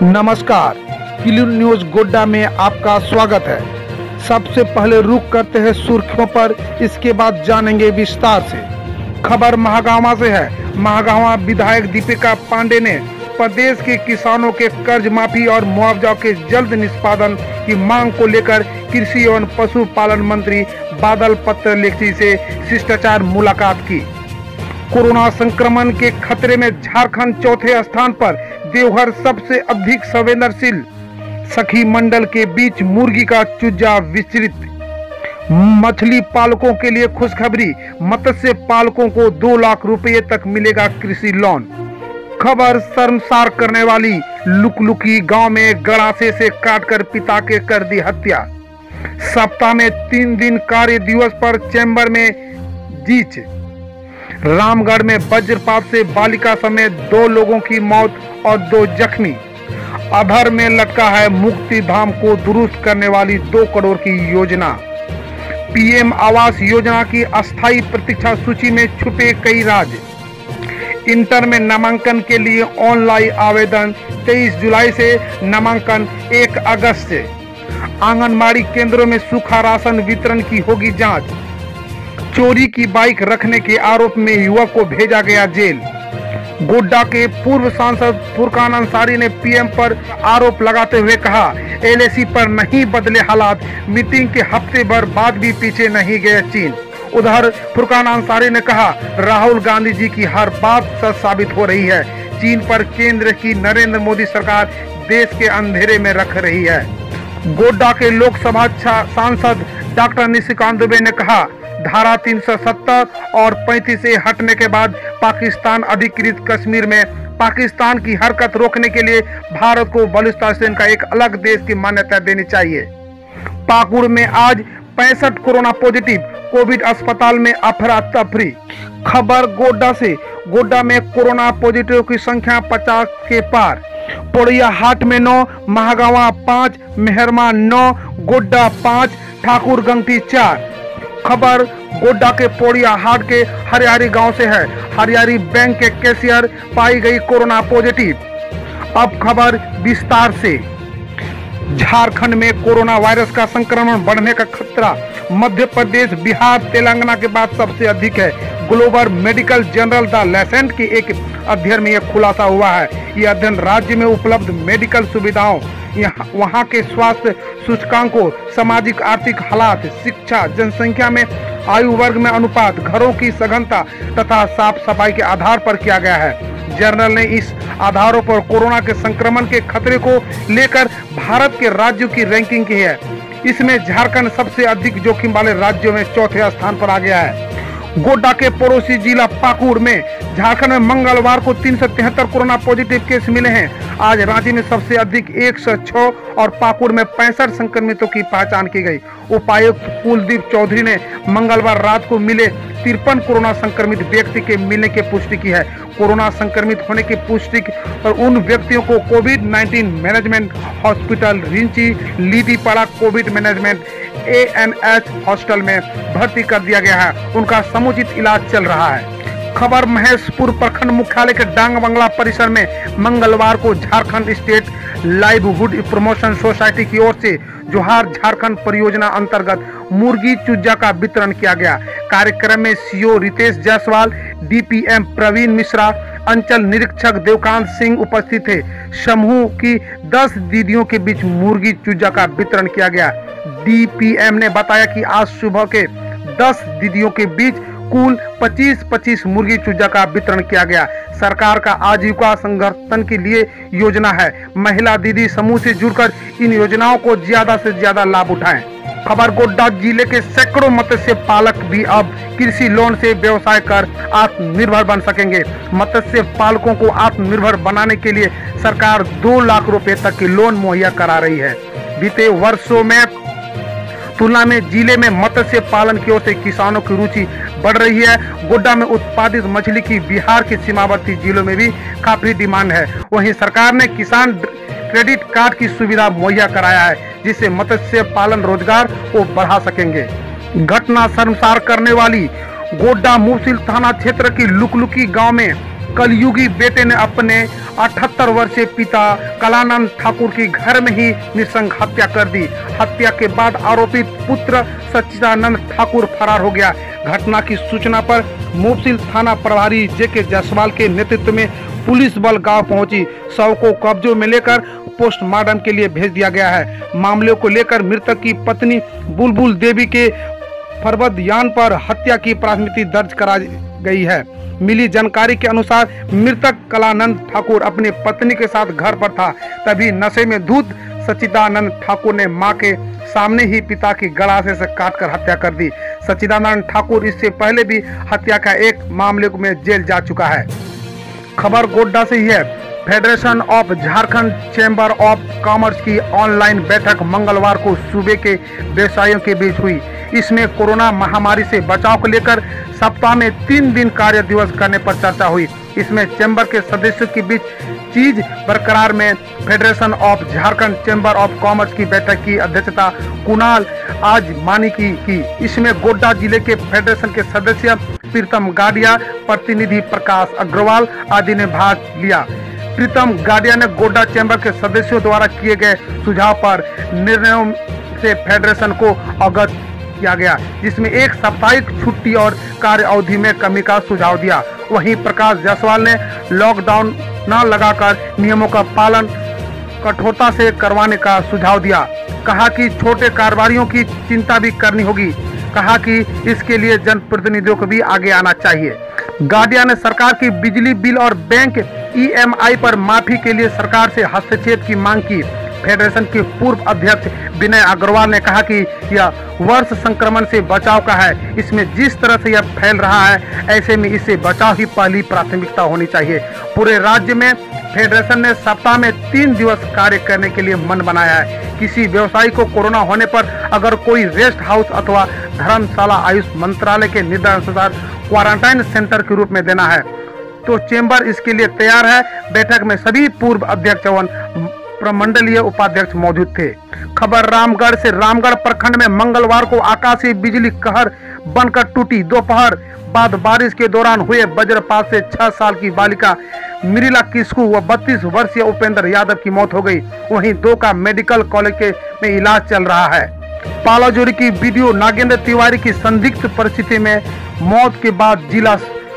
नमस्कार, clear news Godda में आपका स्वागत है। सबसे पहले रुक करते हैं सुर्खियों पर, इसके बाद जानेंगे विस्तार से। खबर महागामा से है। महागामा विधायक दीपिका पांडे ने प्रदेश के किसानों के कर्ज माफी और मुआवजा के जल्द निष्पादन की मांग को लेकर कृषि एवं पशुपालन मंत्री बादल पत्रलेखी से शिष्टाचार मुलाकात की। कोरोना संक्रमण के खतरे में झारखंड चौथे स्थान पर, देवघर सबसे अधिक संवेदनशील। सखी मंडल के बीच मुर्गी का चूजा विचलित। मछली पालकों के लिए खुशखबरी, मत्स्य पालकों को 2 लाख रुपए तक मिलेगा कृषि लोन। खबर शर्मसार करने वाली, लुकलुकी गांव में गड़ासे से काटकर पिता के कर दी हत्या। सप्ताह में 3 दिन कार्य दिवस पर चैम्बर में जीच। रामगढ़ में वज्रपात से बालिका समेत 2 लोगों की मौत और 2 जख्मी। अधर में लटका है मुक्ति धाम को दुरुस्त करने वाली 2 करोड़ की योजना। पीएम आवास योजना की अस्थायी प्रतीक्षा सूची में छुपे कई राज्य। इंटर में नामांकन के लिए ऑनलाइन आवेदन 23 जुलाई से, नामांकन 1 अगस्त से। आंगनबाड़ी केंद्रों में सूखा राशन वितरण की होगी जांच। चोरी की बाइक रखने के आरोप में युवक को भेजा गया जेल। गोड्डा के पूर्व सांसद फुरकान अंसारी ने पीएम पर आरोप लगाते हुए कहा, एलएसी पर नहीं बदले हालात, मीटिंग के हफ्ते भर बाद भी पीछे नहीं गए चीन। उधर फुरकान अंसारी ने कहा, राहुल गांधी जी की हर बात सच साबित हो रही है। चीन पर केंद्र की नरेंद्र मोदी सरकार देश के अंधेरे में रख रही है। गोड्डा के लोकसभा सांसद डॉक्टर निशिकांत दुबे ने कहा, धारा 370 और 35 से हटने के बाद पाकिस्तान अधिकृत कश्मीर में पाकिस्तान की हरकत रोकने के लिए भारत को बलूचिस्तान का एक अलग देश की मान्यता देनी चाहिए। पाकुड़ में आज 65 कोरोना पॉजिटिव, कोविड अस्पताल में अफरा तफरी। खबर गोड्डा से। गोड्डा में कोरोना पॉजिटिव की संख्या 50 के पार। पोड़िया हाट में 9, महागामा 5, मेहरमा 9, गोड्डा 5, ठाकुर गंगटी 4। खबर गोड्डा के पोड़िया हाट के हरियारी गांव से है। हरियारी बैंक के कैशियर पाई गई कोरोना पॉजिटिव। अब खबर विस्तार से। झारखंड में कोरोना वायरस का संक्रमण बढ़ने का खतरा मध्य प्रदेश, बिहार, तेलंगाना के बाद सबसे अधिक है। Global medical journal the Lancet की एक अध्ययन में यह खुलासा हुआ है। यह अध्ययन राज्य में उपलब्ध मेडिकल सुविधाओं, वहां के स्वास्थ्य सूचकांकों, सामाजिक आर्थिक हालात, शिक्षा, जनसंख्या में आयु वर्ग में अनुपात, घरों की सघनता तथा साफ सफाई के आधार पर किया गया है। जर्नल ने इस आधारों पर कोरोना के संक्रमण के खतरे को लेकर भारत के राज्यों की रैंकिंग की है। इसमें झारखंड सबसे अधिक जोखिम वाले राज्यों में चौथे स्थान पर आ गया है। गोड्डा के पड़ोसी जिला पाकुड़ में झारखंड में मंगलवार को 373 कोरोना पॉजिटिव केस मिले हैं। आज रांची में सबसे अधिक 106 और पाकुड़ में 65 संक्रमितों की पहचान की गई। उपायुक्त कुलदीप चौधरी ने मंगलवार रात को मिले 53 कोरोना संक्रमित व्यक्ति के मिलने की पुष्टि की है। कोरोना संक्रमित होने की पुष्टि पर उन व्यक्तियों को कोविड-19 management hospital Rinchi, Lidipara covid management ANH hostel में भर्ती कर दिया गया है। उनका समुचित इलाज चल रहा है। खबर महेशपुर प्रखंड मुख्यालय के डांग बंगला परिसर में मंगलवार को Jharkhand state livelihood promotion society की ओर से जोहार झारखंड परियोजना अंतर्गत मुर्गी चूजा का वितरण किया गया। कार्यक्रम में सीओ रितेश जायसवाल, DPM प्रवीण मिश्रा, अंचल निरीक्षक देवकांत सिंह उपस्थित थे। समूह की 10 दीदियों के बीच मुर्गी चूजा का वितरण किया गया। DPM ने बताया कि आज सुबह के 10 दीदियों के बीच कुल 25-25 मुर्गी चूजा का वितरण किया गया। सरकार का आजीविका संगठन के लिए योजना है। महिला दीदी समूह से जुड़कर इन योजनाओं को ज्यादा से ज्यादा लाभ उठाएं। खबर गोड्डा जिले के सैकड़ों मत्स्य पालक भी अब कृषि लोन से व्यवसाय कर आत्मनिर्भर बन सकेंगे। मत्स्य पालकों को आत्मनिर्भर बनाने के लिए सरकार 2 लाख रुपए तक की लोन मुहैया करा रही है। बीते वर्षों में तुलना में जिले में मत्स्य पालन की ओर से किसानों की रुचि बढ़ रही है। गोड्डा में उत्पादित मछली की बिहार के सीमावर्ती जिलों में भी काफी डिमांड है। वहीं सरकार ने किसान क्रेडिट कार्ड की सुविधा मुहैया कराया है, जिससे मत्स्य पालन रोजगार को बढ़ा सकेंगे। घटना शर्मसार करने वाली, गोड्डा मुफसिल थाना क्षेत्र की लुकलुकी गांव में कलयुगी बेटे ने अपने 78 वर्षीय पिता कलानंद ठाकुर की घर में ही नृशंस हत्या कर दी। हत्या के बाद आरोपित पुत्र सच्चिदानंद ठाकुर फरार हो गया। घटना की सूचना पर मुफस्सिल थाना प्रभारी जेके जायसवाल के नेतृत्व में पुलिस बल गांव पहुंची। शव को कब्जे में लेकर पोस्टमार्टम के लिए भेज दिया गया है। मामले को लेकर मृतक की पत्नी बुलबुल देवी के फरबदयान पर हत्या की प्राथमिकी दर्ज कराई गई है। मिली जानकारी के अनुसार मृतक कलानंद ठाकुर अपनी पत्नी के साथ घर पर था, तभी नशे में धुत सच्चिदानंद ठाकुर ने मां के सामने ही पिता की गड़ासे से काटकर हत्या कर दी। सच्चिदानंद ठाकुर इससे पहले भी हत्या का एक मामले में जेल जा चुका है। खबर गोड्डा से ही है। Federation of Jharkhand chamber of commerce की ऑनलाइन बैठक मंगलवार को सूबे के व्यवसायियों के बीच हुई। इसमें कोरोना महामारी से बचाव को लेकर सप्ताह में 3 दिन कार्य दिवस करने पर चर्चा हुई। इसमें चैम्बर के सदस्यों के बीच चीज बरकरार में federation of Jharkhand chamber of commerce की बैठक की अध्यक्षता कुणाल आज मानी की। इसमें गोड्डा जिले के फेडरेशन के सदस्य प्रीतम गाडिया, प्रतिनिधि प्रकाश अग्रवाल आदि ने भाग लिया। प्रीतम गाडिया ने गोड्डा चैम्बर के सदस्यों द्वारा किए गए सुझाव पर निर्णयों से फेडरेशन को अवगत किया गया, जिसमें एक साप्ताहिक छुट्टी और कार्य अवधि में कमी का सुझाव दिया। वहीं प्रकाश जायसवाल ने लॉकडाउन न लगाकर नियमों का पालन कठोरता से करवाने का सुझाव दिया। कहा कि छोटे कारोबारियों की चिंता भी करनी होगी। कहा कि इसके लिए जनप्रतिनिधियों को भी आगे आना चाहिए। गाडिया ने सरकार की बिजली बिल और बैंक EMI पर माफी के लिए सरकार से हस्तक्षेप की मांग की। फेडरेशन के पूर्व अध्यक्ष विनय अग्रवाल ने कहा कि यह वर्ष संक्रमण से बचाव का है। इसमें जिस तरह से यह फैल रहा है, ऐसे में इससे बचाव ही पहली प्राथमिकता होनी चाहिए। पूरे राज्य में फेडरेशन ने सप्ताह में 3 दिवस कार्य करने के लिए मन बनाया है। किसी व्यवसायी को कोरोना होने पर अगर कोई रेस्ट हाउस अथवा धर्मशाला आयुष मंत्रालय के निर्देशानुसार क्वारंटाइन सेंटर के रूप में देना है तो चैम्बर इसके लिए तैयार है। बैठक में सभी पूर्व अध्यक्ष एवं प्रमंडलीय उपाध्यक्ष मौजूद थे। खबर रामगढ़ से। रामगढ़ प्रखंड में मंगलवार को आकाशीय बिजली कहर बनकर टूटी। दोपहर बाद बारिश के दौरान हुए वज्रपात से 6 साल की बालिका मिरिला किस्कू व 32 वर्षीय उपेंद्र यादव की मौत हो गई। वहीं 2 का मेडिकल कॉलेज में इलाज चल रहा है। पालाजोरी की वीडियो। नागेंद्र तिवारी की संदिग्ध परिस्थिति में मौत के बाद जिला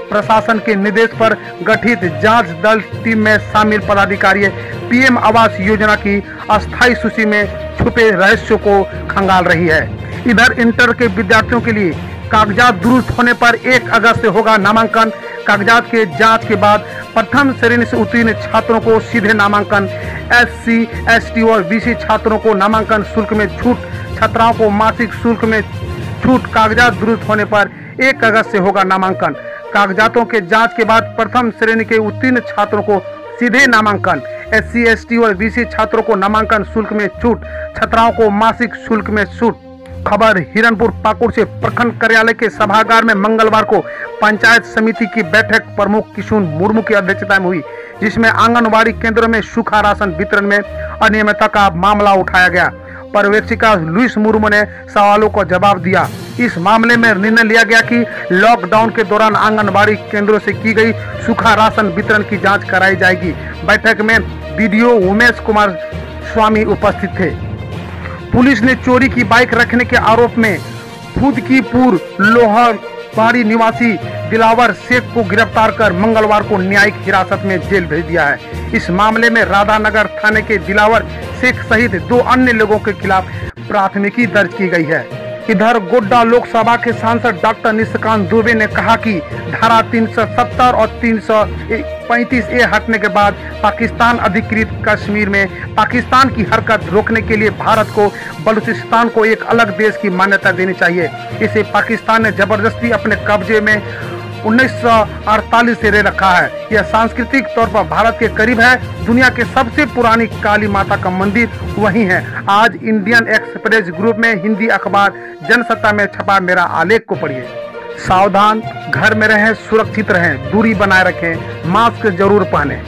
प्रशासन के निर्देश पर गठित जांच दल टीम में शामिल पदाधिकारी PM आवास योजना की अस्थायी सूची में छुपे रहस्यों को खंगाल रही है। इधर इंटर के विद्यार्थियों के लिए कागजात दुरुस्त होने पर 1 अगस्त से होगा नामांकन। कागजात के जांच के बाद प्रथम श्रेणी से उत्तीर्ण छात्रों को सीधे नामांकन। SC, ST और BC छात्रों को नामांकन शुल्क में छूट। छात्राओं को मासिक शुल्क में छूट। कागजात दुरुस्त होने पर 1 अगस्त से होगा नामांकन। कागजातों के जांच के बाद प्रथम श्रेणी के उत्तीर्ण छात्रों को सीधे नामांकन। SC, ST और BC छात्रों को नामांकन शुल्क में छूट। छात्राओं को मासिक शुल्क में छूट। खबर हिरनपुर पाकुड़ से। प्रखंड कार्यालय के सभागार में मंगलवार को पंचायत समिति की बैठक प्रमुख किशुन मुर्मू की अध्यक्षता में हुई, जिसमें आंगनबाड़ी केंद्रों में सूखा राशन वितरण में अनियमितता का मामला उठाया गया। पर्यवेक्षिका लुइस मुर्मू ने सवालों का जवाब दिया। इस मामले में निर्णय लिया गया कि लॉकडाउन के दौरान आंगनबाड़ी केंद्रों से की गई सूखा राशन वितरण की जांच कराई जाएगी। बैठक में BDO उमेश कुमार स्वामी उपस्थित थे। पुलिस ने चोरी की बाइक रखने के आरोप में फुदकीपुर लोहाबाड़ी निवासी दिलावर शेख को गिरफ्तार कर मंगलवार को न्यायिक हिरासत में जेल भेज दिया है। इस मामले में राधानगर थाने के दिलावर शेख सहित 2 अन्य लोगों के खिलाफ प्राथमिकी दर्ज की गई है। इधर गोड्डा लोकसभा के सांसद डॉक्टर निशिकांत दुबे ने कहा कि धारा 370 और 335A हटने के बाद पाकिस्तान अधिकृत कश्मीर में पाकिस्तान की हरकत रोकने के लिए भारत को बलूचिस्तान को एक अलग देश की मान्यता देनी चाहिए। इसे पाकिस्तान ने जबरदस्ती अपने कब्जे में 1948 से ले रखा है। यह सांस्कृतिक तौर पर भारत के करीब है। दुनिया के सबसे पुरानी काली माता का मंदिर वहीं है। आज इंडियन एक्सप्रेस ग्रुप में हिंदी अखबार जनसत्ता में छपा मेरा आलेख को पढ़िए। सावधान, घर में रहें, सुरक्षित रहें, दूरी बनाए रखें, मास्क जरूर पहनें।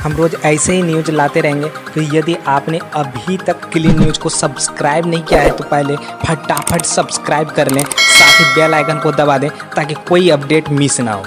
हम रोज ऐसे ही न्यूज लाते रहेंगे, तो यदि आपने अभी तक क्लीन न्यूज को सब्सक्राइब नहीं किया है तो पहले फटाफट सब्सक्राइब कर लें, साथ ही बेल आइकन को दबा दें ताकि कोई अपडेट मिस ना हो।